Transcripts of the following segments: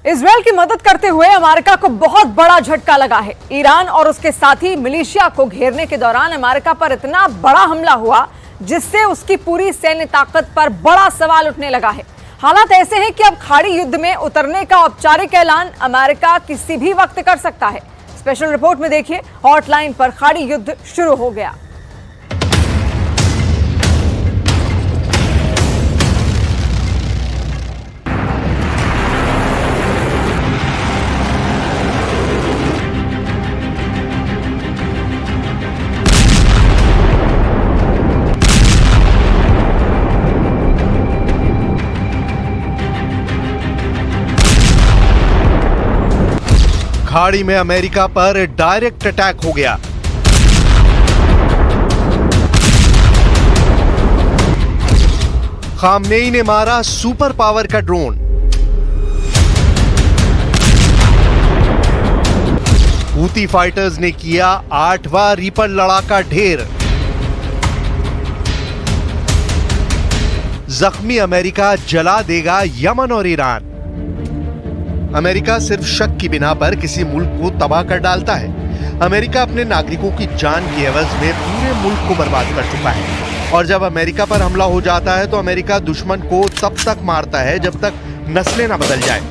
Israel की मदद करते हुए अमेरिका को बहुत बड़ा झटका लगा है। ईरान और उसके साथी मिलिशिया को घेरने के दौरान अमेरिका पर इतना बड़ा हमला हुआ जिससे उसकी पूरी सैन्य ताकत पर बड़ा सवाल उठने लगा है। हालात ऐसे हैं कि अब खाड़ी युद्ध में उतरने का औपचारिक ऐलान अमेरिका किसी भी वक्त कर सकता है। स्पेशल रिपोर्ट में देखिए, हॉटलाइन पर खाड़ी युद्ध शुरू हो गया। खाड़ी में अमेरिका पर डायरेक्ट अटैक हो गया। खामनेई ने मारा सुपर पावर का ड्रोन। हूती फाइटर्स ने किया 8वां रीपर लड़ाका ढेर। जख्मी अमेरिका जला देगा यमन और ईरान। अमेरिका सिर्फ शक की बिना पर किसी मुल्क को तबाह कर डालता है। अमेरिका अपने नागरिकों की जान की एवज में पूरे मुल्क को बर्बाद कर चुका है। और जब अमेरिका पर हमला हो जाता है तो अमेरिका दुश्मन को तब तक मारता है जब तक नस्लें ना बदल जाए।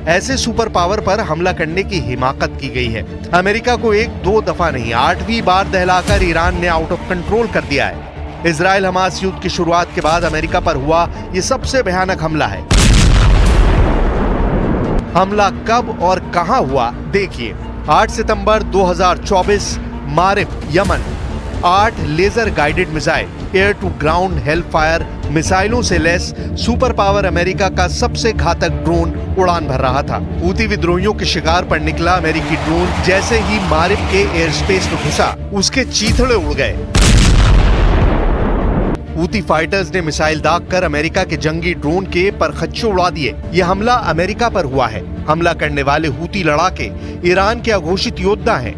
ऐसे सुपर पावर पर हमला करने की हिमाकत की गई है। अमेरिका को एक दो दफा नहीं 8वीं बार दहलाकर ईरान ने आउट ऑफ कंट्रोल कर दिया है। इजराइल हमास युद्ध की शुरुआत के बाद अमेरिका पर हुआ यह सबसे भयानक हमला है। हमला कब और कहां हुआ देखिए। 8 सितंबर 2024 मारिफ यमन 8 laser guided missile air to ground Hellfire मिसाइलों से लैस सुपर पावर अमेरिका का सबसे घातक ड्रोन उड़ान भर रहा था। हूती विद्रोहियों के शिकार पर निकला अमेरिकी ड्रोन जैसे ही मारिफ के एयर स्पेस में घुसा उसके चीथड़े उड़ गए। हूती फाइटर्स ने मिसाइल दागकर अमेरिका के जंगी ड्रोन के परखच्चे उड़ा दिए। यह हमला अमेरिका पर हुआ है। हमला करने वाले हूती लड़ाके ईरान के अघोषित योद्धा हैं।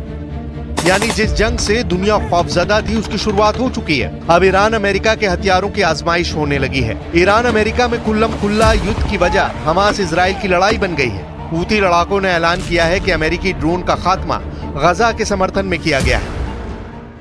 यानी जिस जंग से दुनिया खौफजदा थी उसकी शुरुआत हो चुकी है। अब ईरान अमेरिका के हथियारों की आजमाइश होने लगी है। ईरान अमेरिका में खुल्लम खुल्ला युद्ध की वजह हमास इजराइल की लड़ाई बन गई है। हूती लड़ाकों ने ऐलान किया है कि अमेरिकी ड्रोन का खात्मा गजा के समर्थन में किया गया है।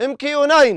MQ-9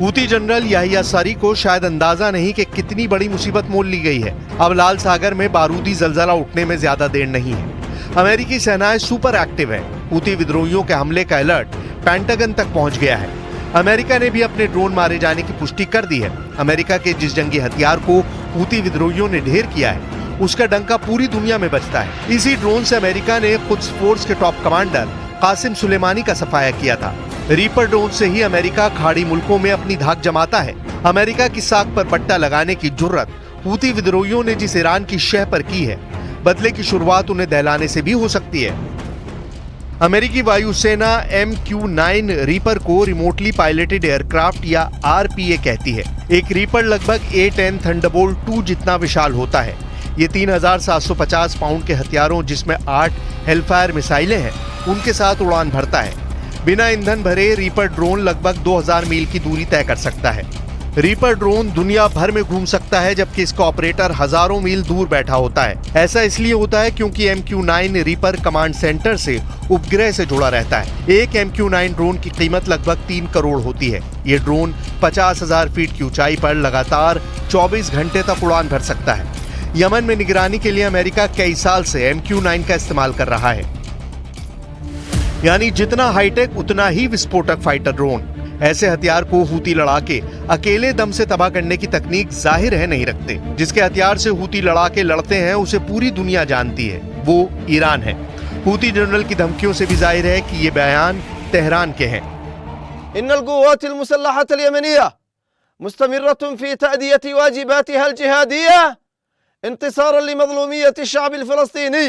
हूती जनरल याहिया सारी को शायद अंदाजा नहीं कि कितनी बड़ी मुसीबत मोल ली गई है। अब लाल सागर में बारूदी जलजला उठने में ज्यादा देर नहीं है। अमेरिकी सेनाएं सुपर एक्टिव है। हूती विद्रोहियों के हमले का अलर्ट पेंटागन तक पहुंच गया है। अमेरिका ने भी अपने ड्रोन मारे जाने की पुष्टि कर दी है। अमेरिका के जिस जंगी हथियार को हूती विद्रोहियों ने ढेर किया है उसका डंका पूरी दुनिया में बजता है। इसी ड्रोन से अमेरिका ने कुद्स फोर्स के टॉप कमांडर कासिम सुलेमानी का सफाया किया था। रीपर ड्रोन से ही अमेरिका खाड़ी मुल्कों में अपनी धाक जमाता है। अमेरिका की साख पर पट्टा लगाने की जुर्रत हूती विद्रोहियों ने जिस ईरान की शह पर की है, बदले की शुरुआत उन्हें दहलाने से भी हो सकती है। अमेरिकी वायुसेना MQ-9 रीपर को रिमोटली पायलटेड एयरक्राफ्ट या RPA कहती है। एक रीपर लगभग A-10 थंडरबोल्ट 2 जितना विशाल होता है। ये 3750 पाउंड के हथियारों जिसमें 8 हेलफायर मिसाइलें हैं उनके साथ उड़ान भरता है। बिना ईंधन भरे रीपर ड्रोन लगभग 2000 मील की दूरी तय कर सकता है। रीपर ड्रोन दुनिया भर में घूम सकता है जबकि इसका ऑपरेटर हजारों मील दूर बैठा होता है। ऐसा इसलिए होता है क्योंकि MQ-9 रीपर कमांड सेंटर से उपग्रह से जुड़ा रहता है। एक MQ-9 ड्रोन की कीमत लगभग 3 करोड़ होती है। ये ड्रोन 50,000 फीट की ऊंचाई पर लगातार 24 घंटे तक उड़ान भर सकता है। यमन में निगरानी के लिए अमेरिका कई साल से MQ-9 का इस्तेमाल कर रहा है। यानी जितना हाईटेक उतना ही विस्फोटक फाइटर ड्रोन। ऐसे हथियार को हूती लड़ाके अकेले दम से तबाह करने की तकनीक जाहिर है नहीं रखते। जिसके हथियार से हूती लड़ाके लड़ते हैं उसे पूरी दुनिया जानती है, वो ईरान है। हूती जनरल की धमकियों से भी जाहिर है कि ये बयान तेहरान के हैं। इन्नल क़ुव्वात अल-मुसल्लहत अल-यमनिया मुस्तमिर्रतुन फी तअदियत वाजिबातिहा अल-जिहादिया इंतिसारन लिमज़लूमियत अश-शअब अल-फ़लस्तीनी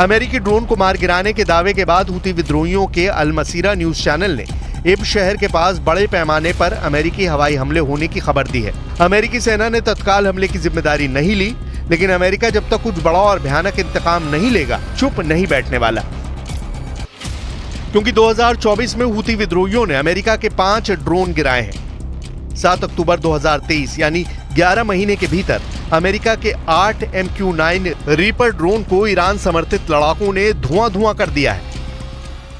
अमेरिकी ड्रोन को मार गिराने के दावे के बाद हुती विद्रोहियों के अल मसीरा न्यूज चैनल ने इब शहर के पास बड़े पैमाने पर अमेरिकी हवाई हमले होने की खबर दी है। अमेरिकी सेना ने तत्काल हमले की जिम्मेदारी नहीं ली, लेकिन अमेरिका जब तक कुछ बड़ा और भयानक इंतकाम नहीं लेगा, चुप नहीं बैठने वाला। क्योंकि 2024 में हुती विद्रोहियों ने अमेरिका के 5 ड्रोन गिराए हैं। 7 अक्टूबर 2023 यानी 11 महीने के भीतर अमेरिका के 8 MQ-9 रीपर ड्रोन को ईरान समर्थित लड़ाकों ने धुआं कर दिया है।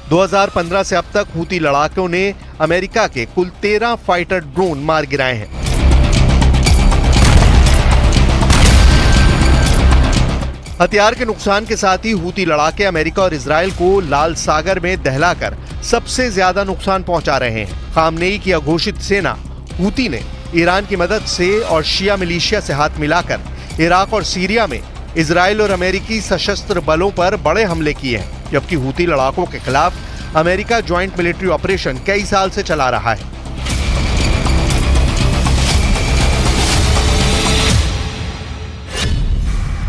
2015 से अब तक हुती लड़ाकों ने अमेरिका के कुल 13 फाइटर ड्रोन मार गिराए हैं। हथियार के नुकसान के साथ ही हुती लड़ाके अमेरिका और इजराइल को लाल सागर में दहलाकर सबसे ज्यादा नुकसान पहुंचा रहे हैं। खामनेई की अघोषित सेना हुती ने ईरान की मदद से और शिया मिलिशिया से हाथ मिलाकर इराक और सीरिया में इजराइल और अमेरिकी सशस्त्र बलों पर बड़े हमले किए हैं, जबकि हुती लड़ाकों के खिलाफ अमेरिका ज्वाइंट मिलिट्री ऑपरेशन कई साल से चला रहा है।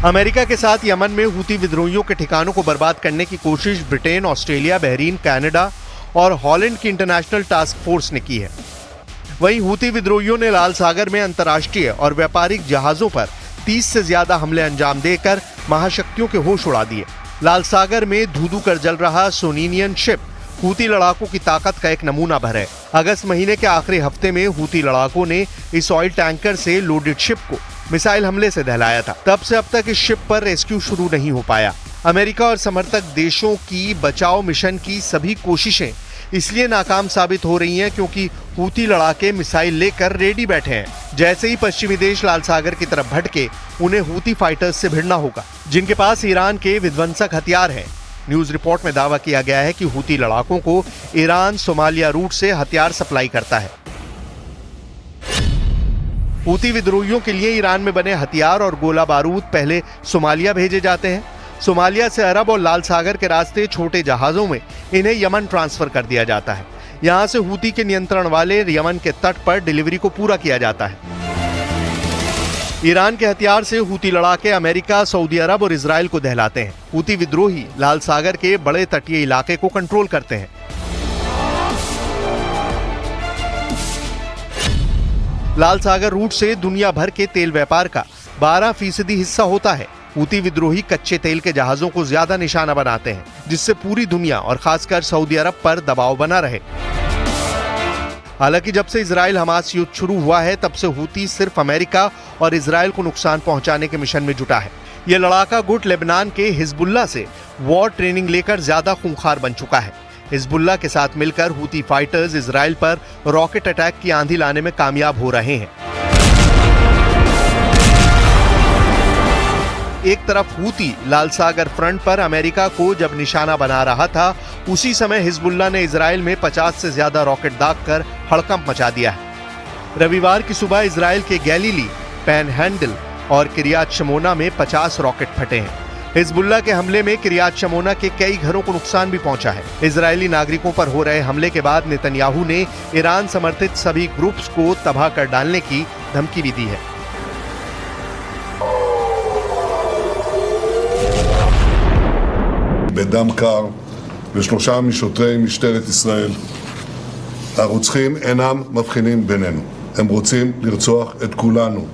अमेरिका के साथ यमन में हुती विद्रोहियों के ठिकानों को बर्बाद करने की कोशिश ब्रिटेन, ऑस्ट्रेलिया, बहरीन, कनाडा और हॉलैंड की इंटरनेशनल टास्क फोर्स ने की है। वहीं हुती विद्रोहियों ने लाल सागर में अंतर्राष्ट्रीय और व्यापारिक जहाजों पर 30 से ज्यादा हमले अंजाम देकर महाशक्तियों के होश उड़ा दिए। लाल सागर में धू-धू कर जल रहा सोनिनियन शिप हुती लड़ाकों की ताकत का एक नमूना भर है। अगस्त महीने के आखिरी हफ्ते में हुती लड़ाकों ने इस ऑयल टैंकर से लोडेड शिप को मिसाइल हमले से दहलाया था। तब से अब तक इस शिप पर रेस्क्यू शुरू नहीं हो पाया। अमेरिका और समर्थक देशों की बचाव मिशन की सभी कोशिशें इसलिए नाकाम साबित हो रही हैं क्योंकि हुती लड़ाके मिसाइल लेकर रेडी बैठे हैं। जैसे ही पश्चिमी देश लाल सागर की तरफ भटके, उन्हें हुती फाइटर्स से भिड़ना होगा, जिनके पास ईरान के विध्वंसक हथियार हैं। न्यूज रिपोर्ट में दावा किया गया है कि हुती लड़ाकों को ईरान सोमालिया रूट से हथियार सप्लाई करता है। हुती विद्रोहियों के लिए ईरान में बने हथियार और गोला बारूद पहले सोमालिया भेजे जाते हैं। सोमालिया से अरब और लाल सागर के रास्ते छोटे जहाजों में इन्हें यमन ट्रांसफर कर दिया जाता है। यहां से हुती के नियंत्रण वाले यमन के तट पर डिलीवरी को पूरा किया जाता है। ईरान के हथियार से हुती लड़ाके अमेरिका, सऊदी अरब और इजराइल को दहलाते हैं। हुती विद्रोही लाल सागर के बड़े तटीय इलाके को कंट्रोल करते हैं। लाल सागर रूट से दुनिया भर के तेल व्यापार का 12% हिस्सा होता है। हुती विद्रोही कच्चे तेल के जहाजों को ज्यादा निशाना बनाते हैं, जिससे पूरी दुनिया और खासकर सऊदी अरब पर दबाव बना रहे। हालांकि जब से इजराइल हमास युद्ध शुरू हुआ है, तब से हुती सिर्फ अमेरिका और इजराइल को नुकसान पहुंचाने के मिशन में जुटा है। यह लड़ाका गुट लेबनान के हिजबुल्लाह से वॉर ट्रेनिंग लेकर ज्यादा खूंखार बन चुका है। हिजबुल्लाह के साथ मिलकर हुती फाइटर्स इजराइल पर रॉकेट अटैक की आंधी लाने में कामयाब हो रहे हैं। एक तरफ हुती लाल सागर फ्रंट पर अमेरिका को जब निशाना बना रहा था, उसी समय हिजबुल्लाह ने इजराइल में 50 से ज्यादा रॉकेट दागकर हड़कंप मचा दिया है। रविवार की सुबह इजराइल के गैलीली, पैनहैंडल और किरियात शमोना में 50 रॉकेट फटे हैं। हिजबुल्लाह के हमले में किरियात शमोना के कई घरों को नुकसान भी पहुंचा है। इजरायली नागरिकों पर हो रहे हमले के बाद नेतन्याहू ने ईरान समर्थित सभी ग्रुप्स को तबाह कर डालने की धमकी भी दी है। בדם קר ושלושה משוטרי משטרת ישראל. הרוצחים אינם מבחינים בינינו. הם רוצים לרצוח את כולנו,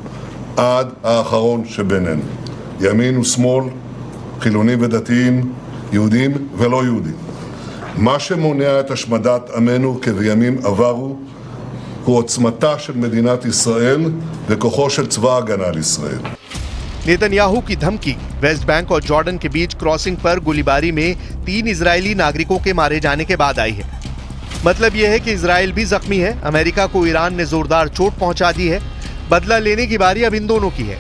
עד האחרון שבינינו. ימין ושמאל, חילונים ודתיים, יהודים ולא יהודים. מה שמונע את השמדת עמנו כבימים עברו הוא עוצמתה של מדינת ישראל וכוחו של צבא ההגנה לישראל. नेतन्याहू की धमकी वेस्ट बैंक और जॉर्डन के बीच क्रॉसिंग पर गोलीबारी में 3 इजरायली नागरिकों के मारे जाने के बाद आई है। मतलब यह है कि इजराइल भी जख्मी है। अमेरिका को ईरान ने जोरदार चोट पहुंचा दी है। बदला लेने की बारी अब इन दोनों की है।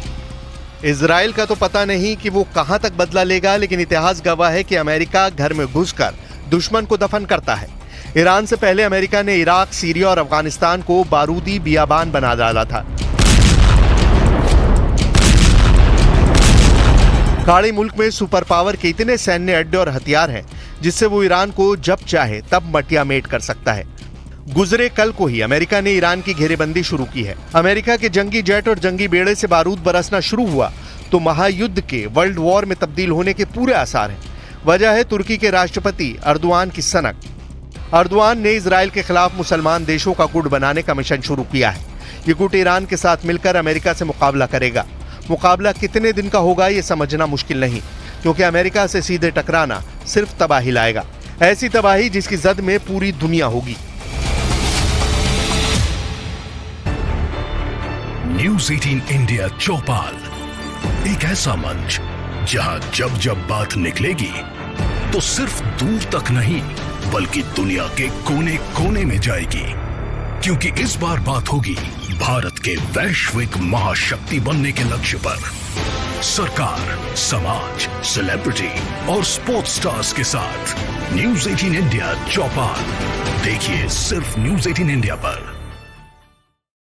इजराइल का तो पता नहीं कि वो कहां तक बदला लेगा, लेकिन इतिहास गवाह है कि अमेरिका घर में घुसकर दुश्मन को दफन करता है। ईरान से पहले अमेरिका ने इराक, सीरिया और अफगानिस्तान को बारूदी बियाबान बना डाला था। काले मुल्क में सुपर पावर के इतने सैन्य अड्डे और हथियार हैं जिससे वो ईरान को जब चाहे तब मटियामेट कर सकता है। गुजरे कल को ही अमेरिका ने ईरान की घेरेबंदी शुरू की है। अमेरिका के जंगी जेट और जंगी बेड़े से बारूद बरसना शुरू हुआ तो महायुद्ध के वर्ल्ड वॉर में तब्दील होने के पूरे आसार हैं। वजह है तुर्की के राष्ट्रपति अर्दोआन की सनक। अर्दोआन ने इजराइल के खिलाफ मुसलमान देशों का गुट बनाने का मिशन शुरू किया है। ये गुट ईरान के साथ मिलकर अमेरिका से मुकाबला करेगा। मुकाबला कितने दिन का होगा ये समझना मुश्किल नहीं, क्योंकि अमेरिका से सीधे टकराना सिर्फ तबाही लाएगा, ऐसी तबाही जिसकी जद में पूरी दुनिया होगी। न्यूज़ 18 इंडिया चौपाल, एक ऐसा मंच जहां जब जब बात निकलेगी तो सिर्फ दूर तक नहीं बल्कि दुनिया के कोने कोने में जाएगी, क्योंकि इस बार बात होगी भारत के वैश्विक महाशक्ति बनने के लक्ष्य पर। सरकार, समाज, सेलिब्रिटी और स्पोर्ट्स स्टार्स के साथ न्यूज़ 18 इंडिया चौपाल देखिए सिर्फ न्यूज़ 18 इंडिया पर।